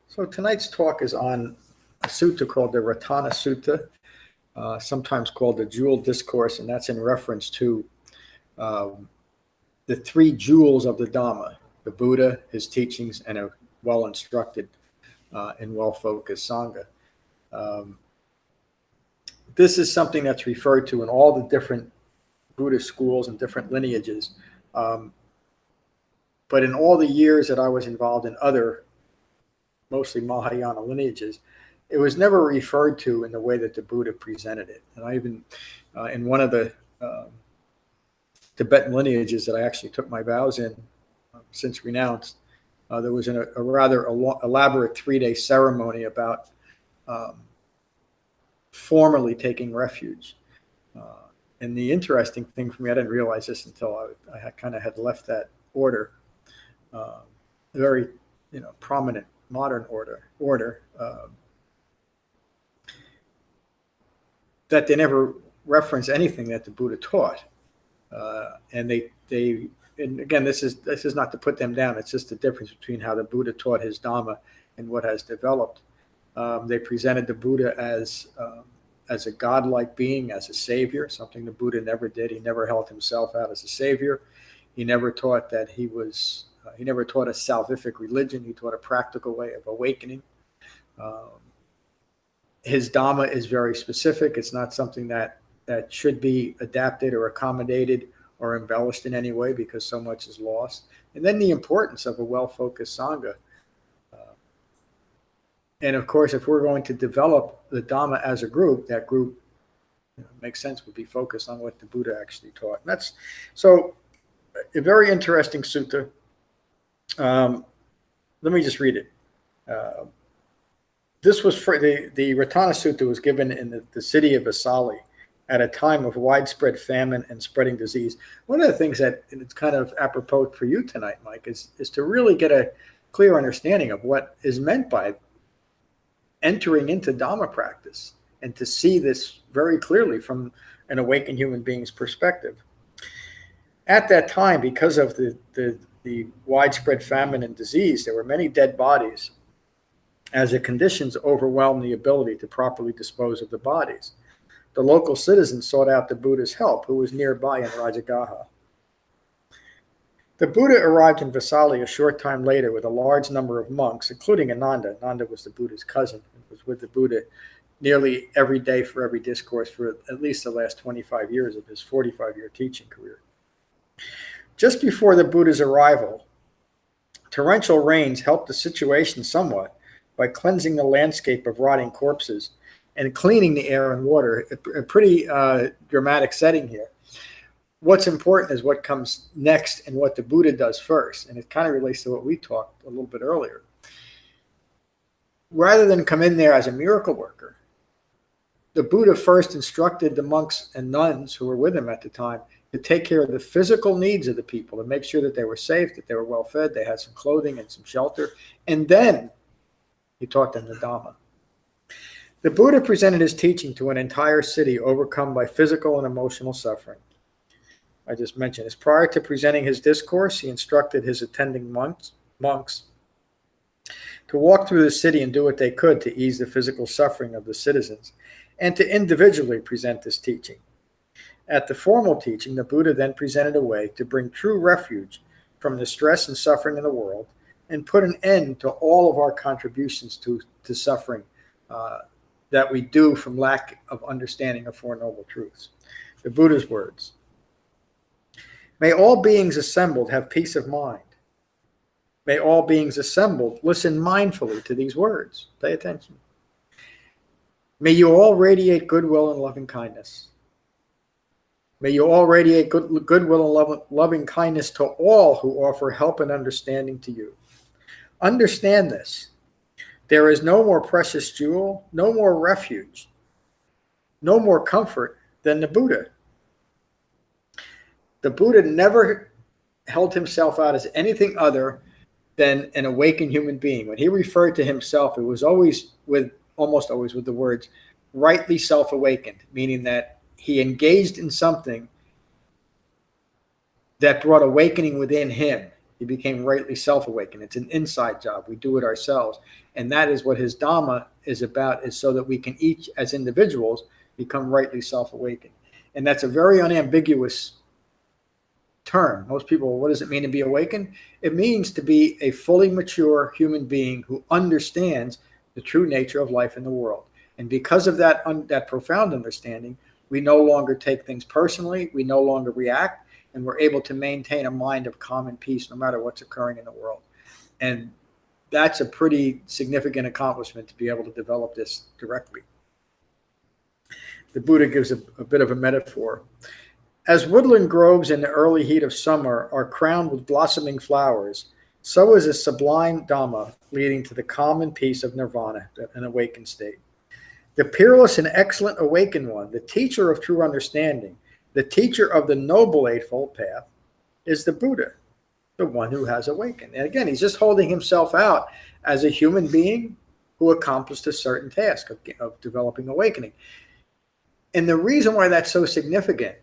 So tonight's talk is on a sutta called the Ratana Sutta, sometimes called the Jewel Discourse, and that's in reference to the three jewels of the Dhamma: the Buddha, his teachings, and a well-instructed and well-focused Sangha. This is something that's referred to in all the different Buddhist schools and different lineages. But in all the years that I was involved in other, mostly Mahayana lineages, it was never referred to in the way that the Buddha presented it. And I even, in one of the Tibetan lineages that I actually took my vows in, since renounced, there was a rather elaborate 3-day ceremony about formally taking refuge. And the interesting thing for me, I didn't realize this until I kind of had left that order, a very prominent modern order, that they never reference anything that the Buddha taught, and and again, this is not to put them down. It's just the difference between how the Buddha taught his Dhamma and what has developed. They presented the Buddha as a godlike being, as a savior, something the Buddha never did. He never held himself out as a savior. He never taught that he was. He never taught a salvific religion. He taught a practical way of awakening. His Dhamma is very specific. It's not something that should be adapted or accommodated or embellished in any way, because so much is lost. And then the importance of a well-focused Sangha. And of course, if we're going to develop the Dhamma as a group, that group makes sense, would be focused on what the Buddha actually taught. And that's so a very interesting sutta. Let me just read it. This was for the Ratana Sutta was given in the city of Vesali at a time of widespread famine and spreading disease. One of the things that, and it's kind of apropos for you tonight, Mike, is to really get a clear understanding of what is meant by entering into Dhamma practice, and to see this very clearly from an awakened human being's perspective. At that time, because of the widespread famine and disease, there were many dead bodies, as the conditions overwhelmed the ability to properly dispose of the bodies. The local citizens sought out the Buddha's help, who was nearby in Rajagaha. The Buddha arrived in Vesali a short time later with a large number of monks, including Ananda. Ananda was the Buddha's cousin, and was with the Buddha nearly every day for every discourse for at least the last 25 years of his 45-year teaching career. Just before the Buddha's arrival, torrential rains helped the situation somewhat by cleansing the landscape of rotting corpses and cleaning the air and water. A pretty dramatic setting here. What's important is what comes next and what the Buddha does first. And it kind of relates to what we talked a little bit earlier. Rather than come in there as a miracle worker, the Buddha first instructed the monks and nuns who were with him at the time to take care of the physical needs of the people, to make sure that they were safe, that they were well fed, they had some clothing and some shelter. And then he taught them the Dhamma. The Buddha presented his teaching to an entire city overcome by physical and emotional suffering. I just mentioned this. Prior to presenting his discourse, he instructed his attending monks to walk through the city and do what they could to ease the physical suffering of the citizens, and to individually present this teaching. At the formal teaching, the Buddha then presented a way to bring true refuge from the stress and suffering in the world, and put an end to all of our contributions to suffering that we do from lack of understanding of Four Noble Truths. The Buddha's words: "May all beings assembled have peace of mind. May all beings assembled listen mindfully to these words." Pay attention. "May you all radiate goodwill and loving kindness. May you all radiate goodwill and loving kindness to all who offer help and understanding to you. Understand this. There is no more precious jewel, no more refuge, no more comfort than the Buddha." The Buddha never held himself out as anything other than an awakened human being. When he referred to himself, it was almost always with the words rightly self-awakened, meaning that he engaged in something that brought awakening within him. He became rightly self-awakened. It's an inside job. We do it ourselves. And that is what his Dhamma is about, is so that we can each, as individuals, become rightly self-awakened. And that's a very unambiguous term. Most people, what does it mean to be awakened? It means to be a fully mature human being who understands the true nature of life in the world. And because of that profound understanding, we no longer take things personally, we no longer react, and we're able to maintain a mind of calm and peace no matter what's occurring in the world. And that's a pretty significant accomplishment, to be able to develop this directly. The Buddha gives a bit of a metaphor. As woodland groves in the early heat of summer are crowned with blossoming flowers, so is a sublime Dhamma leading to the calm and peace of nirvana, an awakened state. The peerless and excellent awakened one, the teacher of true understanding, the teacher of the noble Eightfold Path, is the Buddha, the one who has awakened. And again, he's just holding himself out as a human being who accomplished a certain task of developing awakening. And the reason why that's so significant,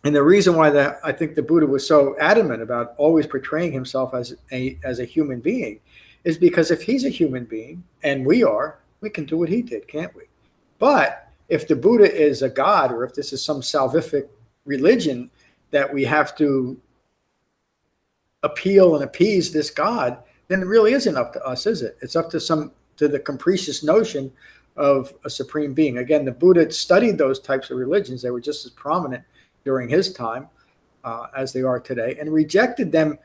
and the reason why I think the Buddha was so adamant about always portraying himself as a human being, is because if he's a human being, and we are, we can do what he did, can't we? But if the Buddha is a god, or if this is some salvific religion that we have to appeal and appease this god, then it really isn't up to us, is it? It's up to the capricious notion of a supreme being. Again, the Buddha studied those types of religions. They were just as prominent during his time as they are today, and rejected them,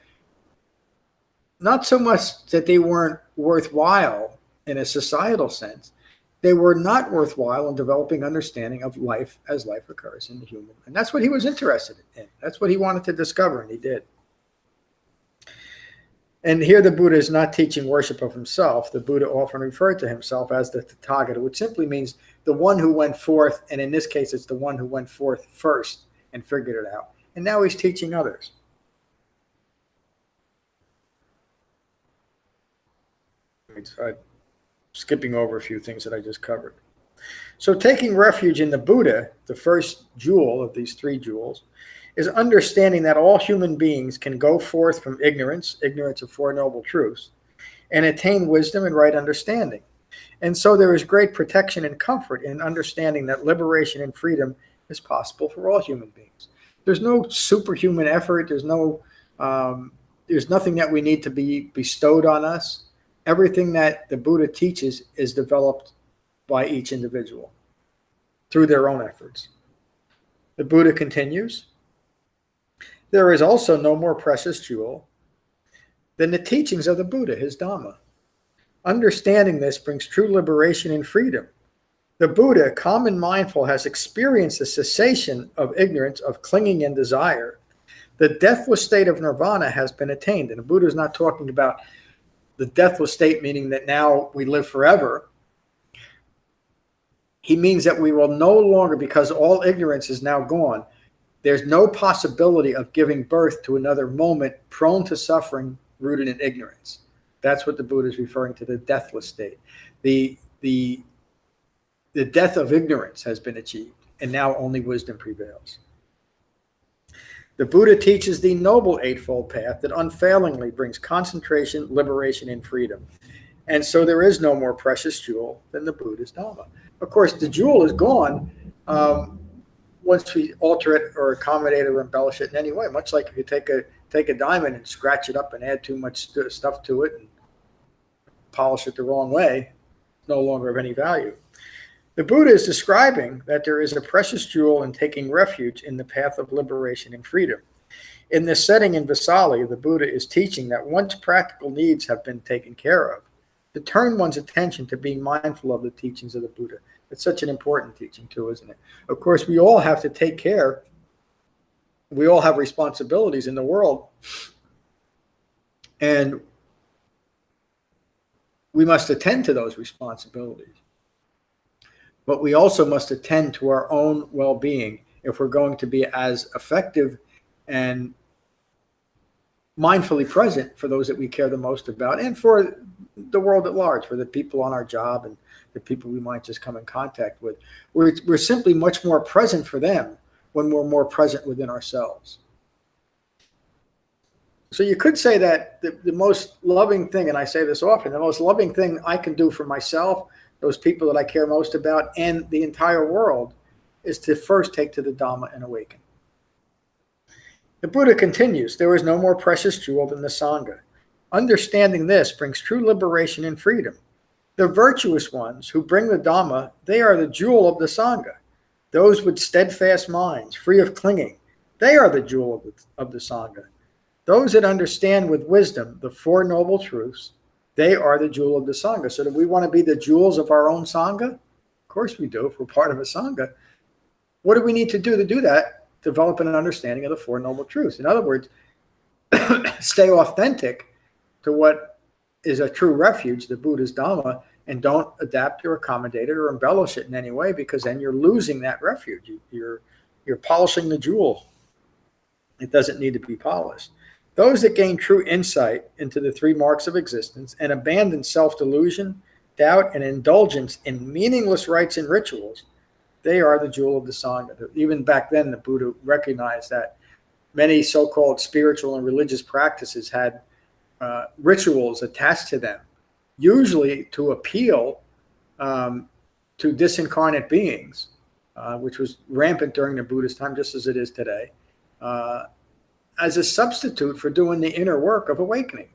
not so much that they weren't worthwhile in a societal sense. They were not worthwhile in developing understanding of life as life occurs in the human. And that's what he was interested in. That's what he wanted to discover, and he did. And here the Buddha is not teaching worship of himself. The Buddha often referred to himself as the Tathagata, which simply means the one who went forth, and in this case, it's the one who went forth first and figured it out. And now he's teaching others. I'm skipping over a few things that I just covered. So taking refuge in the Buddha, the first jewel of these three jewels, is understanding that all human beings can go forth from ignorance of Four Noble Truths, and attain wisdom and right understanding. And so there is great protection and comfort in understanding that liberation and freedom is possible for all human beings. There's no superhuman effort. There's nothing that we need to be bestowed on us. Everything that the Buddha teaches is developed by each individual through their own efforts. The Buddha continues, there is also no more precious jewel than the teachings of the Buddha, his Dhamma. Understanding this brings true liberation and freedom. The Buddha, calm and mindful, has experienced the cessation of ignorance, of clinging and desire. The deathless state of nirvana has been attained. And the Buddha is not talking about the deathless state, meaning that now we live forever. He means that we will no longer, because all ignorance is now gone, there's no possibility of giving birth to another moment prone to suffering, rooted in ignorance. That's what the Buddha is referring to, the deathless state. The death of ignorance has been achieved, and now only wisdom prevails. The Buddha teaches the Noble Eightfold Path that unfailingly brings concentration, liberation, and freedom. And so there is no more precious jewel than the Buddha's Dhamma. Of course, the jewel is gone once we alter it or accommodate it or embellish it in any way, much like if you take a diamond and scratch it up and add too much stuff to it and polish it the wrong way, it's no longer of any value. The Buddha is describing that there is a precious jewel in taking refuge in the path of liberation and freedom. In this setting in Vesali, the Buddha is teaching that once practical needs have been taken care of, to turn one's attention to being mindful of the teachings of the Buddha. It's such an important teaching too, isn't it? Of course, we all have to take care. We all have responsibilities in the world. And we must attend to those responsibilities. But we also must attend to our own well-being if we're going to be as effective and mindfully present for those that we care the most about, and for the world at large, for the people on our job and the people we might just come in contact with. We're simply much more present for them when we're more present within ourselves. So you could say that the most loving thing, and I say this often, the most loving thing I can do for myself, those people that I care most about, and the entire world, is to first take to the Dhamma and awaken. The Buddha continues, there is no more precious jewel than the Sangha. Understanding this brings true liberation and freedom. The virtuous ones who bring the Dhamma, they are the jewel of the Sangha. Those with steadfast minds, free of clinging, they are the jewel of the Sangha. Those that understand with wisdom the Four Noble Truths, they are the jewel of the Sangha. So do we want to be the jewels of our own Sangha? Of course we do, if we're part of a Sangha. What do we need to do that? Develop an understanding of the Four Noble Truths. In other words, stay authentic to what is a true refuge, the Buddha's Dhamma, and don't adapt or accommodate it or embellish it in any way, because then you're losing that refuge. You're polishing the jewel. It doesn't need to be polished. Those that gain true insight into the three marks of existence and abandon self-delusion, doubt, and indulgence in meaningless rites and rituals, they are the jewel of the Sangha. Even back then, the Buddha recognized that many so-called spiritual and religious practices had rituals attached to them, usually to appeal to disincarnate beings, which was rampant during the Buddha's time, just as it is today, as a substitute for doing the inner work of awakening.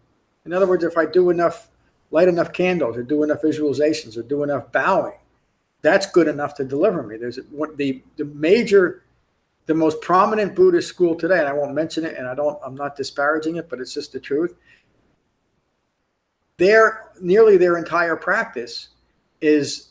In other words, if I do enough, light enough candles, or do enough visualizations, or do enough bowing, that's good enough to deliver me. There's the most prominent Buddhist school today, and I won't mention it, and I'm not disparaging it, but it's just the truth. Nearly their entire practice is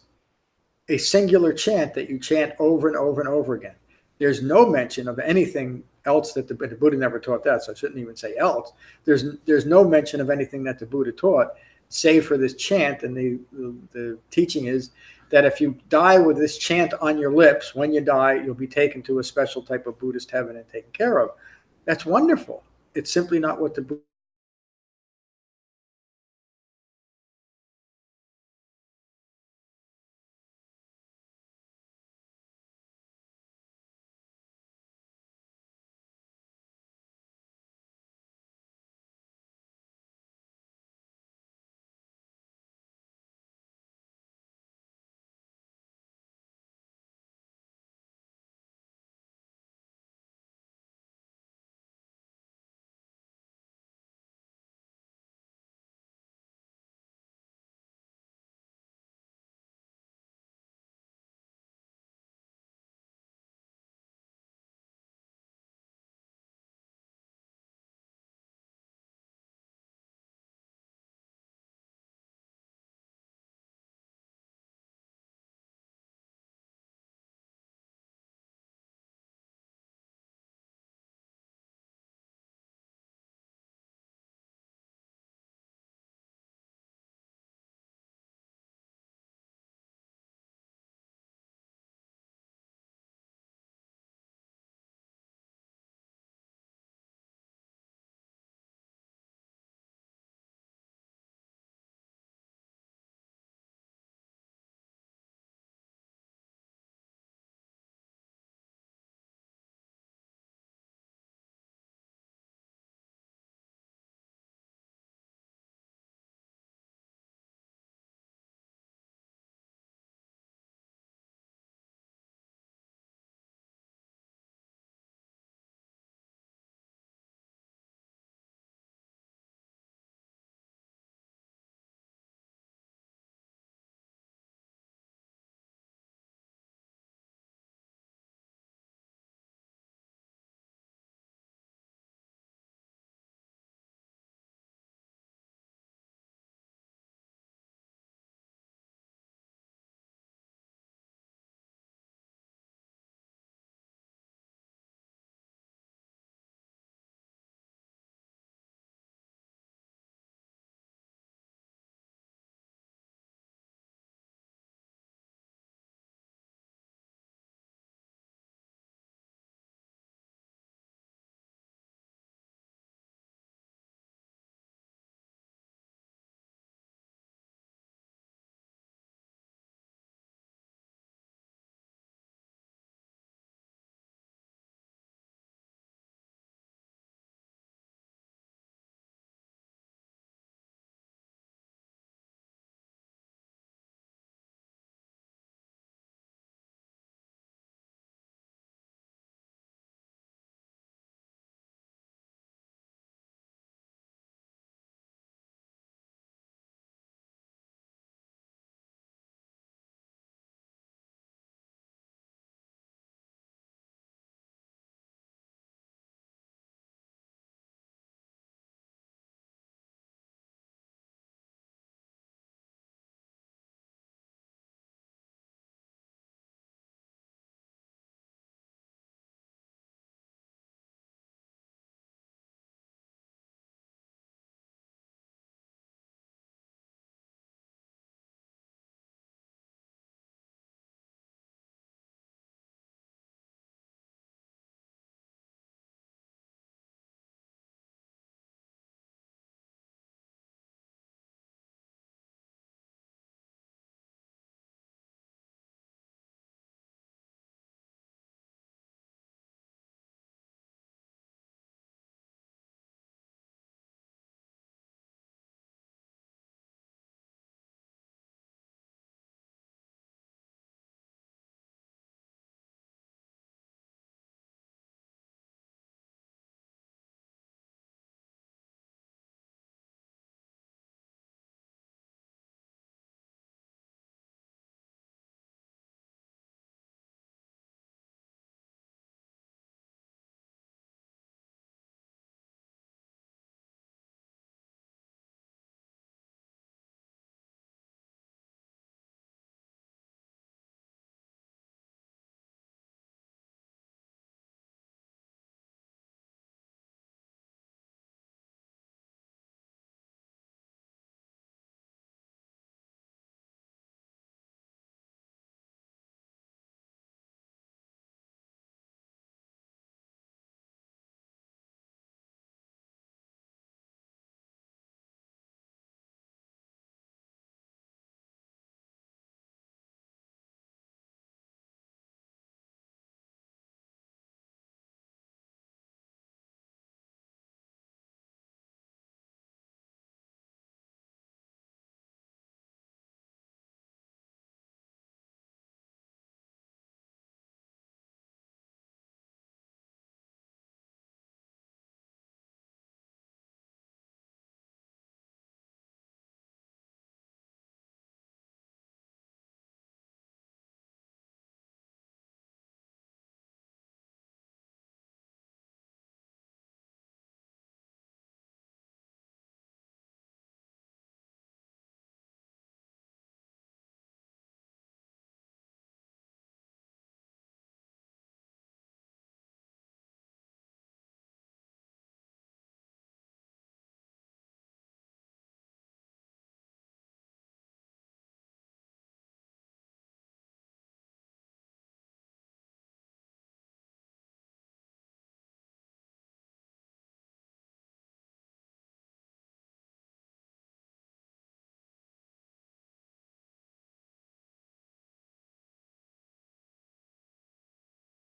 a singular chant that you chant over and over and over again. There's no mention of anything else that the Buddha never taught that, so I shouldn't even say else. There's no mention of anything that the Buddha taught, save for this chant, and the teaching is that if you die with this chant on your lips, when you die, you'll be taken to a special type of Buddhist heaven and taken care of. That's wonderful. It's simply not what the Buddha